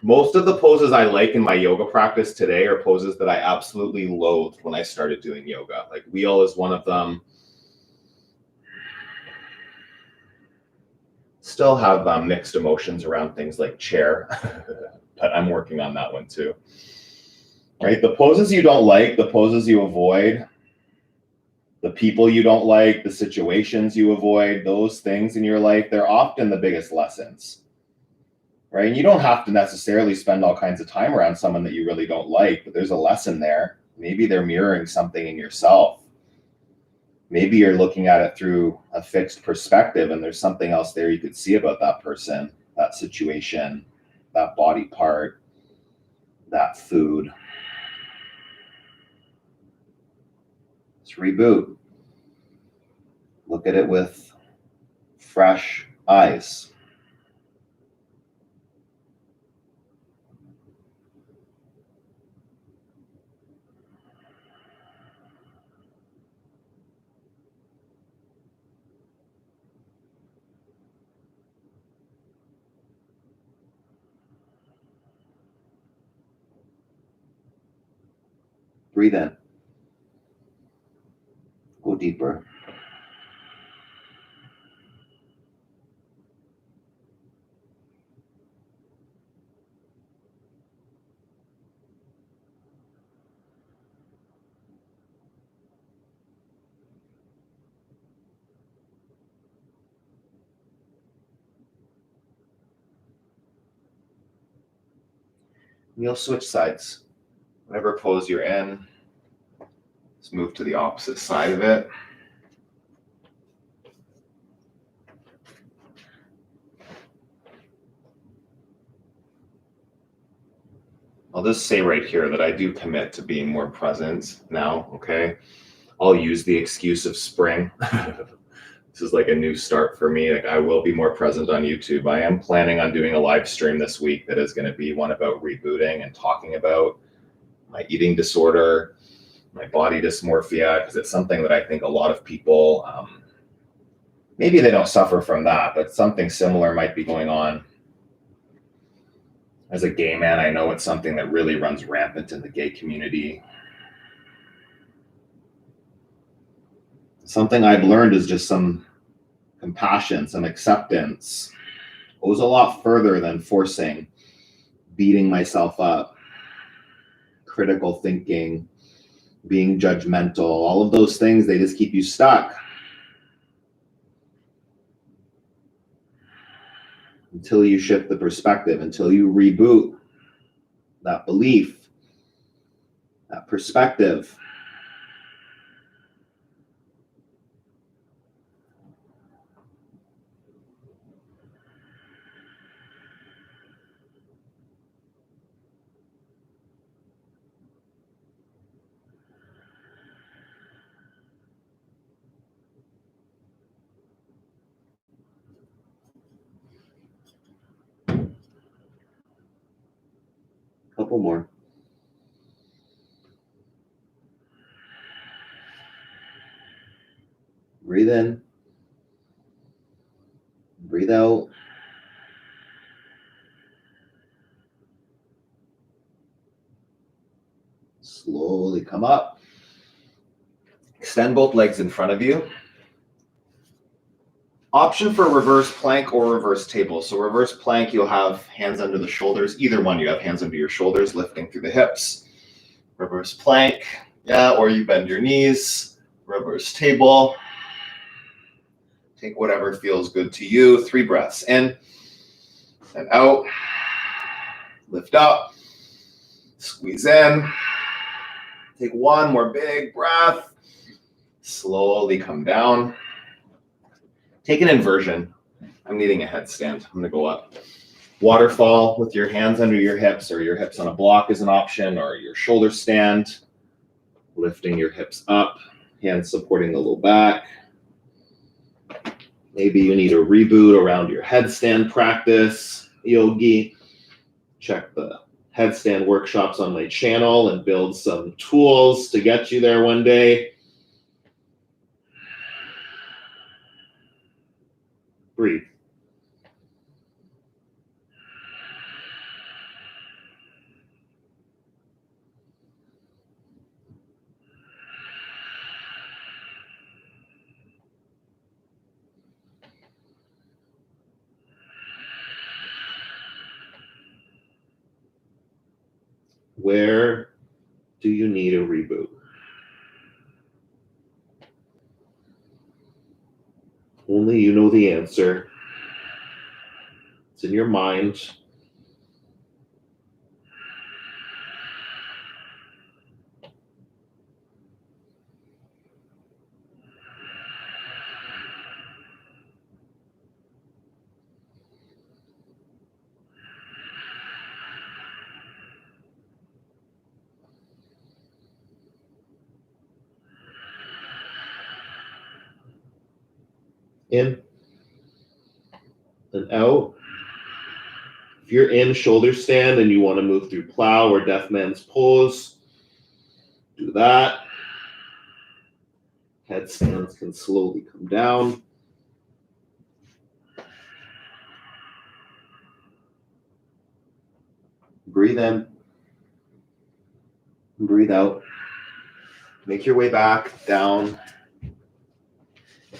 Most of the poses I like in my yoga practice today are poses that I absolutely loathed when I started doing yoga. Like wheel is one of them. Still have mixed emotions around things like chair, but I'm working on that one too. Right? The poses you don't like, the poses you avoid, the people you don't like, the situations you avoid, those things in your life, they're often the biggest lessons. Right? And you don't have to necessarily spend all kinds of time around someone that you really don't like, but there's a lesson there. Maybe they're mirroring something in yourself. Maybe you're looking at it through a fixed perspective and there's something else there you could see about that person, that situation, that body part, that food. Let's reboot. Look at it with fresh eyes. Breathe in. Go deeper. You'll switch sides. Whatever pose you're in, let's move to the opposite side of it. I'll just say right here that I do commit to being more present now, okay? I'll use the excuse of spring. This is like a new start for me. Like I will be more present on YouTube. I am planning on doing a live stream this week that is going to be one about rebooting and talking about my eating disorder, my body dysmorphia, because it's something that I think a lot of people, maybe they don't suffer from that, but something similar might be going on. As a gay man, I know it's something that really runs rampant in the gay community. Something I've learned is just some compassion, some acceptance. It goes a lot further than forcing, beating myself up, critical thinking, being judgmental. All of those things, they just keep you stuck. Until you shift the perspective, until you reboot that belief, that perspective. Couple more. Breathe in. Breathe out. Slowly come up. Extend both legs in front of you. Option for reverse plank or reverse table. So reverse plank, you'll have hands under the shoulders. Either one, you have hands under your shoulders, lifting through the hips. Reverse plank, yeah, or you bend your knees. Reverse table. Take whatever feels good to you. 3 breaths in and out. Lift up. Squeeze in. Take 1 more big breath. Slowly come down. Take an inversion. I'm needing a headstand. I'm going to go up. Waterfall with your hands under your hips, or your hips on a block is an option, or your shoulder stand. Lifting your hips up, hands supporting the low back. Maybe you need a reboot around your headstand practice, yogi. Check the headstand workshops on my channel and build some tools to get you there one day. Breathe. Where do you need a reboot? Only you know the answer. It's in your mind. In and out. If you're in shoulder stand and you want to move through plow or deaf man's pose, do that. Headstands can slowly come down. Breathe in. Breathe out. Make your way back, down,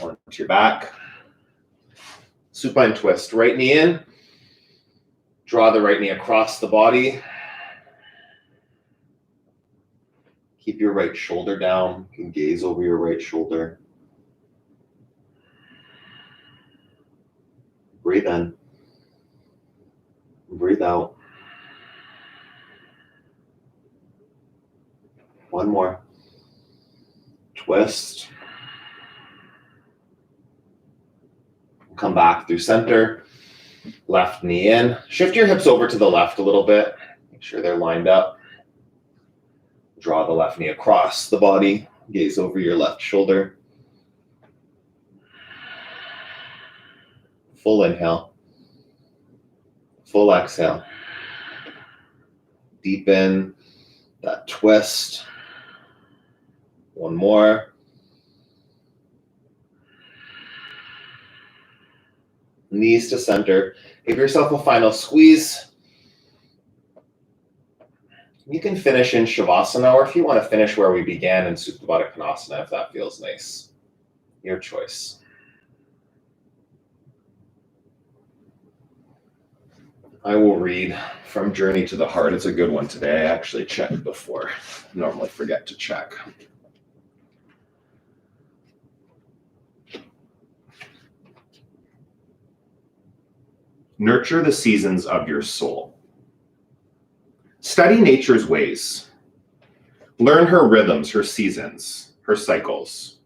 onto your back. Supine twist. Right knee in. Draw the right knee across the body. Keep your right shoulder down. You can gaze over your right shoulder. Breathe in. Breathe out. One more. Twist. Come back through center. Left knee in. Shift your hips over to the left a little bit. Make sure they're lined up. Draw the left knee across the body. Gaze over your left shoulder. Full inhale. Full exhale. Deepen that twist. One more. Knees to center. Give yourself a final squeeze. You can finish in Shavasana, or if you want to finish where we began in Supta Baddha Konasana, if that feels nice. Your choice. I will read from Journey to the Heart. It's a good one today. I actually checked before. I normally forget to check. Nurture the seasons of your soul. Study nature's ways. Learn her rhythms, her seasons, her cycles.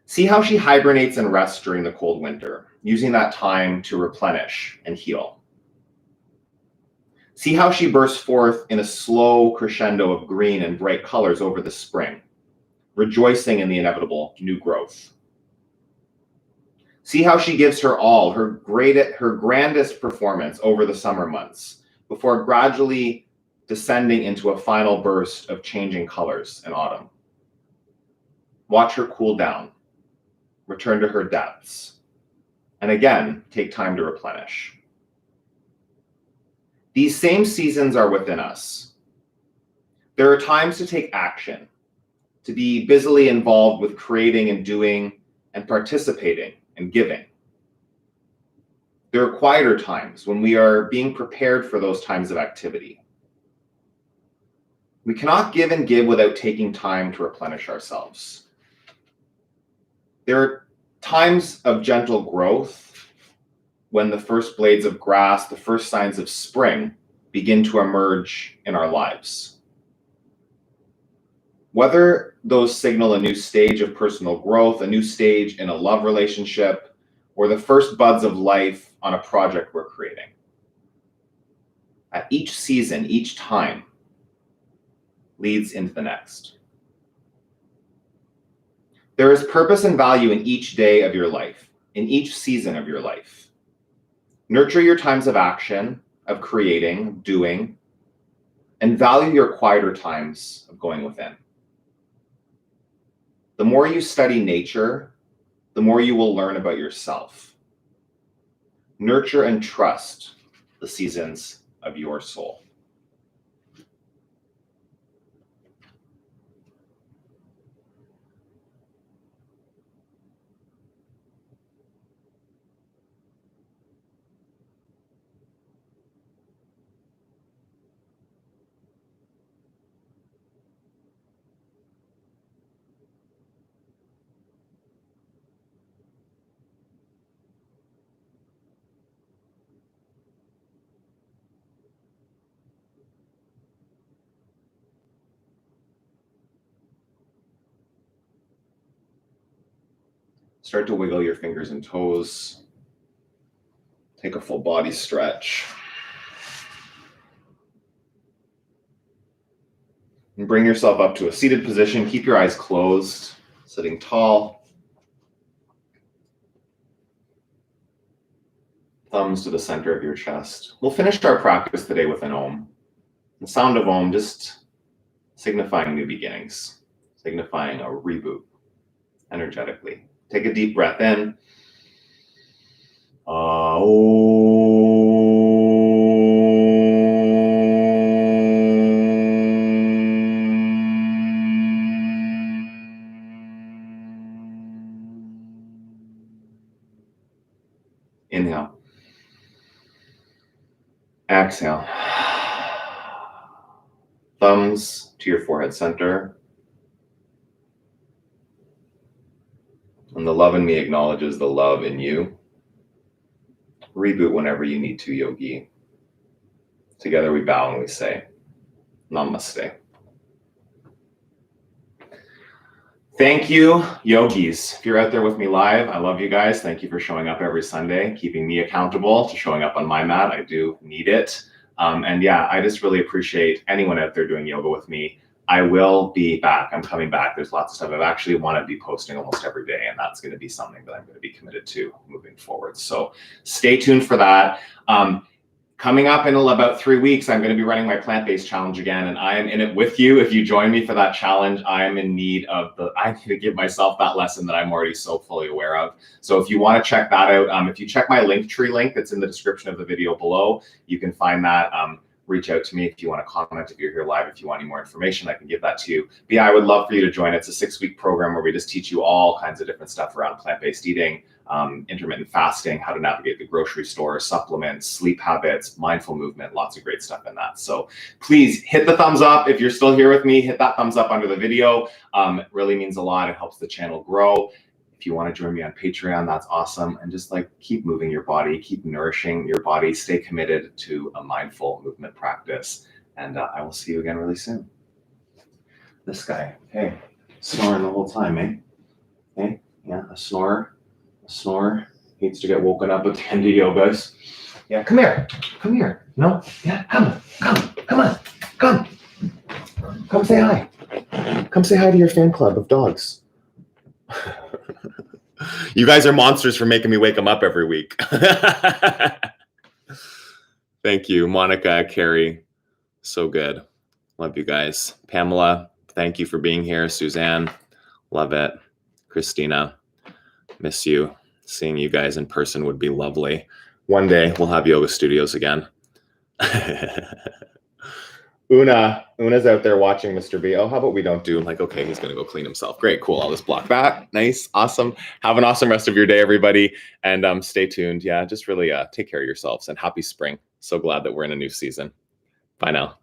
See how she hibernates and rests during the cold winter, using that time to replenish and heal. See how she bursts forth in a slow crescendo of green and bright colors over the spring, rejoicing in the inevitable new growth. See how she gives her all, her grandest performance over the summer months, before gradually descending into a final burst of changing colors in autumn. Watch her cool down, return to her depths, and again, take time to replenish. These same seasons are within us. There are times to take action, to be busily involved with creating and doing and participating and giving. There are quieter times when we are being prepared for those times of activity. We cannot give and give without taking time to replenish ourselves. There are times of gentle growth when the first blades of grass, the first signs of spring begin to emerge in our lives. Whether those signal a new stage of personal growth, a new stage in a love relationship, or the first buds of life on a project we're creating. At each season, each time leads into the next. There is purpose and value in each day of your life, in each season of your life. Nurture your times of action, of creating, doing, and value your quieter times of going within. The more you study nature, the more you will learn about yourself. Nurture and trust the seasons of your soul. Start to wiggle your fingers and toes. Take a full body stretch. And bring yourself up to a seated position. Keep your eyes closed, sitting tall. Thumbs to the center of your chest. We'll finish our practice today with an Om. The sound of Om just signifying new beginnings, signifying a reboot energetically. Take a deep breath in. Inhale. Exhale. Thumbs to your forehead center. And the love in me acknowledges the love in you. Reboot whenever you need to, yogi. Together we bow and we say, Namaste. Thank you, yogis. If you're out there with me live, I love you guys. Thank you for showing up every Sunday, keeping me accountable to showing up on my mat. I do need it. And yeah, I just really appreciate anyone out there doing yoga with me. I will be back. I'm coming back. There's lots of stuff. I actually want to be posting almost every day, and that's going to be something that I'm going to be committed to moving forward. So stay tuned for that. Coming up in about 3 weeks, I'm going to be running my plant-based challenge again, and I am in it with you. If you join me for that challenge, I am in need of I need to give myself that lesson that I'm already so fully aware of. So if you want to check that out, if you check my Linktree link that's in the description of the video below, you can find that. Reach out to me if you want to comment, if you're here live, if you want any more information, I can give that to you. But yeah, I would love for you to join. It's a 6-week program where we just teach you all kinds of different stuff around plant-based eating, intermittent fasting, how to navigate the grocery store, supplements, sleep habits, mindful movement, lots of great stuff in that. So please hit the thumbs up. If you're still here with me, hit that thumbs up under the video. It really means a lot. It helps the channel grow. If you want to join me on Patreon, that's awesome. And just like keep moving your body, keep nourishing your body, stay committed to a mindful movement practice. And I will see you again really soon. This guy, hey, snoring the whole time, eh? Hey, yeah, a snorer, needs to get woken up at the end of yogas. Yeah, come here. No, yeah, come say hi. Come say hi to your fan club of dogs. You guys are monsters for making me wake them up every week. Thank you, Monica, Carrie. So good. Love you guys. Pamela, thank you for being here. Suzanne, love it. Christina, miss you. Seeing you guys in person would be lovely. One day we'll have yoga studios again. Una's out there watching Mr. B. Oh, how about we don't do like, okay, he's going to go clean himself. Great, cool. I'll just block that. Nice, awesome. Have an awesome rest of your day, everybody. And stay tuned. Yeah, just really take care of yourselves and happy spring. So glad that we're in a new season. Bye now.